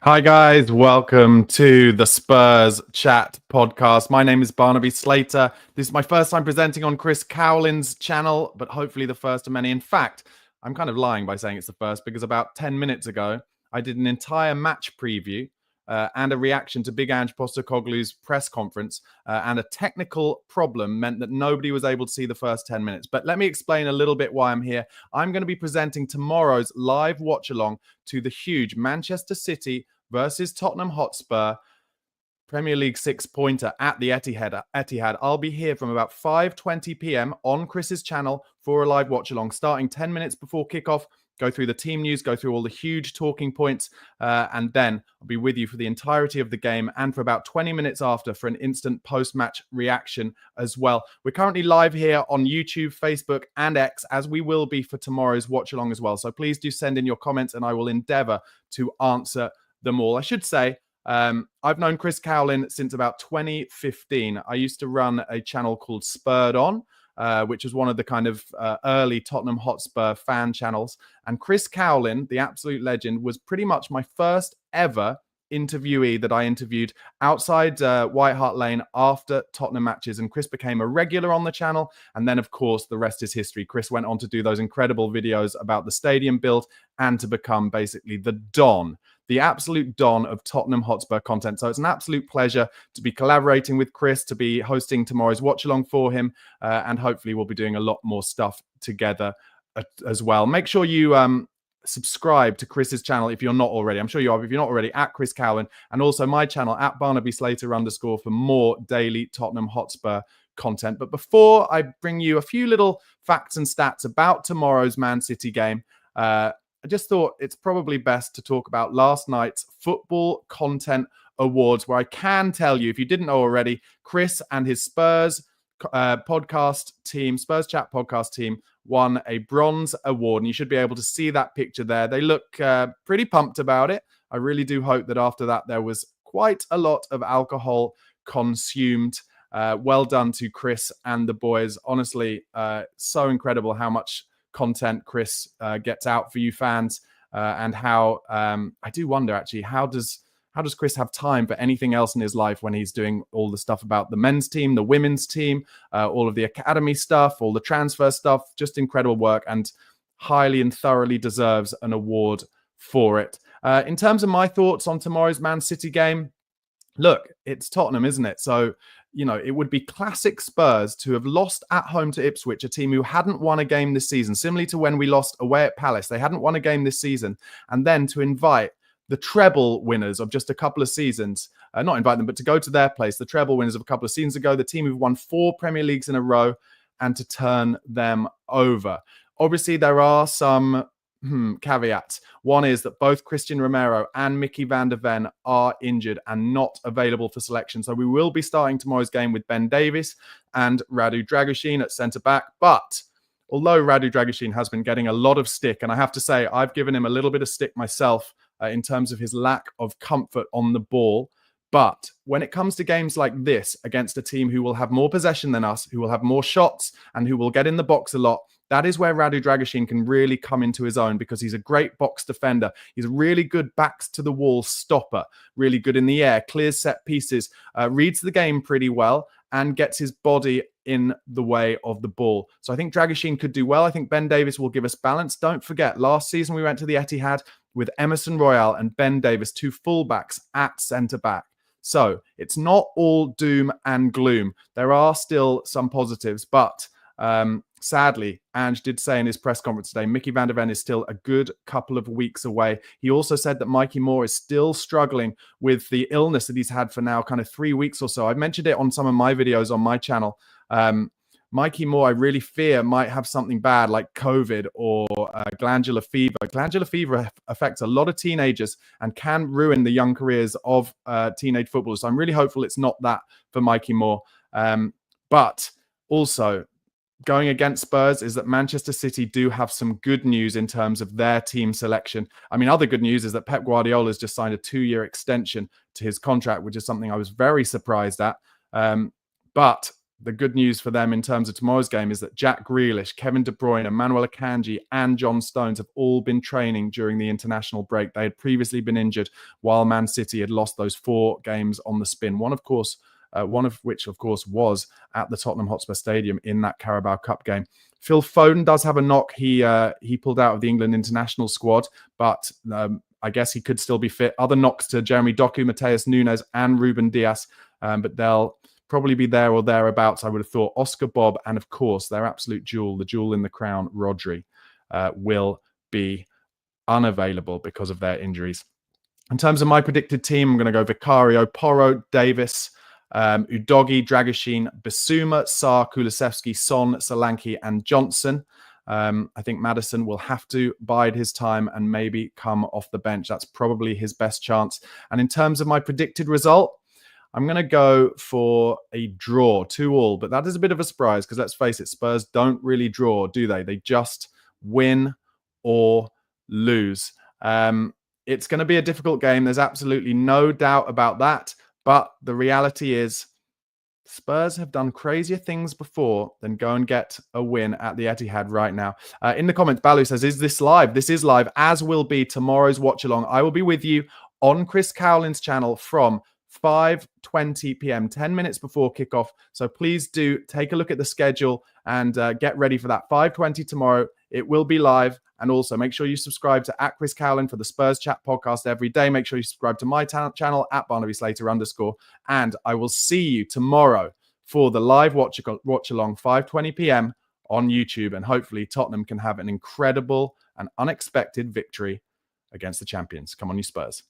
Hi guys, welcome to the Spurs Chat podcast. My name is Barnaby Slater. This is my first time presenting on Chris Cowlin's channel, but hopefully the first of many. In fact, I'm kind of lying by saying it's the first because about 10 minutes ago, I did an entire match preview and a reaction to Big Ange Postecoglou's press conference, and a technical problem meant that nobody was able to see the first 10 minutes. But let me explain a little bit why I'm here. I'm going to be presenting tomorrow's live watch-along to the huge Manchester City versus Tottenham Hotspur Premier League six-pointer at the Etihad. I'll be here from about 5:20 p.m. on Chris's channel for a live watch-along, starting 10 minutes before kickoff. Go through the team news, go through all the huge talking points, and then I'll be with you for the entirety of the game and for about 20 minutes after for an instant post-match reaction as well. We're currently live here on YouTube, Facebook, and X, as we will be for tomorrow's watch-along as well. So please do send in your comments, and I will endeavour to answer them all. I should say, I've known Chris Cowlin since about 2015. I used to run a channel called Spurred On, which was one of the kind of early Tottenham Hotspur fan channels. And Chris Cowlin, the absolute legend, was pretty much my first ever interviewee that I interviewed outside White Hart Lane after Tottenham matches. And Chris became a regular on the channel. And then, of course, the rest is history. Chris went on to do those incredible videos about the stadium build and to become basically the Don, the absolute Don of Tottenham Hotspur content. So it's an absolute pleasure to be collaborating with Chris, to be hosting tomorrow's watch along for him. And hopefully we'll be doing a lot more stuff together as well. Make sure you subscribe to Chris's channel if you're not already. I'm sure you are, but if you're not already, at Chris Cowlin, and also my channel at Barnaby Slater _ for more daily Tottenham Hotspur content. But before I bring you a few little facts and stats about tomorrow's Man City game, I just thought it's probably best to talk about last night's Football Content Awards, where I can tell you, if you didn't know already, Chris and his Spurs podcast team, Spurs Chat podcast team, won a bronze award. And you should be able to see that picture there. They look pretty pumped about it. I really do hope that after that there was quite a lot of alcohol consumed. Well done to Chris and the boys. Honestly, so incredible how much content Chris gets out for you fans, and how I do wonder actually, how does Chris have time for anything else in his life when he's doing all the stuff about the men's team, the women's team, all of the academy stuff, all the transfer stuff? Just incredible work, and highly and thoroughly deserves an award for it. In terms of my thoughts on tomorrow's Man City game, look, it's Tottenham, isn't it? So, you know, it would be classic Spurs to have lost at home to Ipswich, a team who hadn't won a game this season, similarly to when we lost away at Palace. They hadn't won a game this season. And then to invite the treble winners of just a couple of seasons, not invite them, but to go to their place, the treble winners of a couple of seasons ago, the team who've won 4 Premier Leagues in a row, and to turn them over. Obviously, there are some caveats. One is that both Christian Romero and Mickey van der Ven are injured and not available for selection. So we will be starting tomorrow's game with Ben Davies and Radu Dragusin at centre-back. But although Radu Dragusin has been getting a lot of stick, and I have to say I've given him a little bit of stick myself in terms of his lack of comfort on the ball. But when it comes to games like this against a team who will have more possession than us, who will have more shots, and who will get in the box a lot, that is where Radu Dragusin can really come into his own, because he's a great box defender. He's a really good backs to the wall stopper, really good in the air, clears set pieces, reads the game pretty well, and gets his body in the way of the ball. So I think Dragusin could do well. I think Ben Davies will give us balance. Don't forget, last season we went to the Etihad with Emerson Royal and Ben Davies, 2 fullbacks at centre-back. So it's not all doom and gloom. There are still some positives, but sadly, Ange did say in his press conference today, Mickey van der Ven is still a good couple of weeks away. He also said that Mikey Moore is still struggling with the illness that he's had for now kind of 3 weeks or so. I mentioned it on some of my videos on my channel. Mikey Moore, I really fear, might have something bad like COVID or glandular fever. Glandular fever affects a lot of teenagers and can ruin the young careers of teenage footballers. So I'm really hopeful it's not that for Mikey Moore. But also, going against Spurs is that Manchester City do have some good news in terms of their team selection. I mean, other good news is that Pep Guardiola has just signed a 2-year extension to his contract, which is something I was very surprised at. But the good news for them in terms of tomorrow's game is that Jack Grealish, Kevin De Bruyne, Manuel Akanji, and John Stones have all been training during the international break. They had previously been injured while Man City had lost those 4 games on the spin. One of which, of course, was at the Tottenham Hotspur Stadium in that Carabao Cup game. Phil Foden does have a knock. He pulled out of the England international squad, but I guess he could still be fit. Other knocks to Jeremy Doku, Mateus Nunes, and Ruben Dias, but they'll probably be there or thereabouts, I would have thought. Oscar Bob, and of course, their absolute jewel, the jewel in the crown, Rodri, will be unavailable because of their injuries. In terms of my predicted team, I'm going to go Vicario, Porro, Davis, Udogi, Dragoshin, Bissouma, Sarr, Kulusevski, Son, Solanke, and Johnson. I think Maddison will have to bide his time and maybe come off the bench. That's probably his best chance. And in terms of my predicted result, I'm going to go for a draw, 2-2. But that is a bit of a surprise because let's face it, Spurs don't really draw, do they? They just win or lose. It's going to be a difficult game. There's absolutely no doubt about that. But the reality is Spurs have done crazier things before than go and get a win at the Etihad right now. In the comments, Balu says, is this live? This is live, as will be tomorrow's watch-along. I will be with you on Chris Cowlin's channel from 5:20 p.m., 10 minutes before kickoff. So please do take a look at the schedule and get ready for that. 5:20 tomorrow. It will be live. And also make sure you subscribe to @Chris Cowlin for the Spurs Chat podcast every day. Make sure you subscribe to my channel @Barnaby Slater _. And I will see you tomorrow for the live watch along 5:20 p.m. on YouTube. And hopefully Tottenham can have an incredible and unexpected victory against the champions. Come on, you Spurs.